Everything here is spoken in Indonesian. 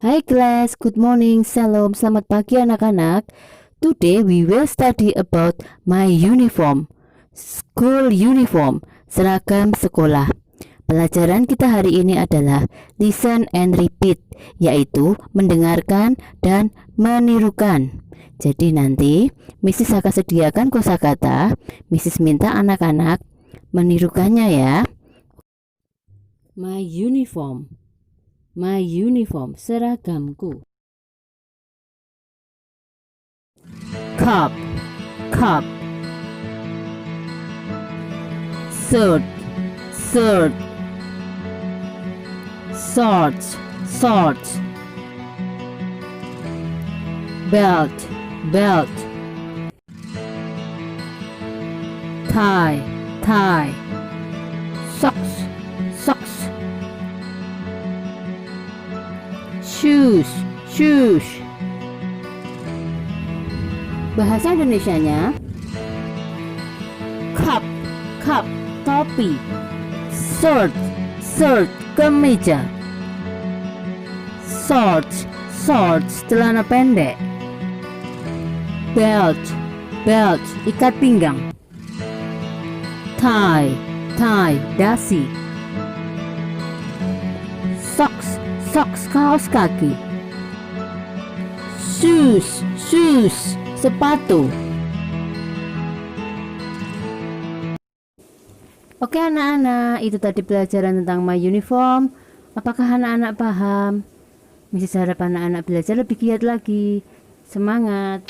Hi class, good morning, salam, selamat pagi anak-anak. Today we will study about my uniform, school uniform, seragam sekolah. Pelajaran kita hari ini adalah listen and repeat, yaitu mendengarkan dan menirukan. Jadi nanti Mrs. akan sediakan kosakata, Mrs. minta anak-anak menirukannya ya. My uniform. My uniform, seragamku. Cup, cup. Shirt, shirt. Shorts, shorts. Belt, belt. Tie, tie. Socks, socks. Shoes, shoes. Bahasa Indonesianya cup, cup, topi. Shirt, shirt, kemeja. Shorts, shorts, celana pendek. Belt, belt, ikat pinggang. Tie, tie, dasi. Socks, socks, kaos kaki. Shoes, shoes, sepatu. Oke anak-anak, itu tadi pelajaran tentang my uniform. Apakah anak-anak paham? Mesti harap anak-anak belajar lebih giat lagi. Semangat!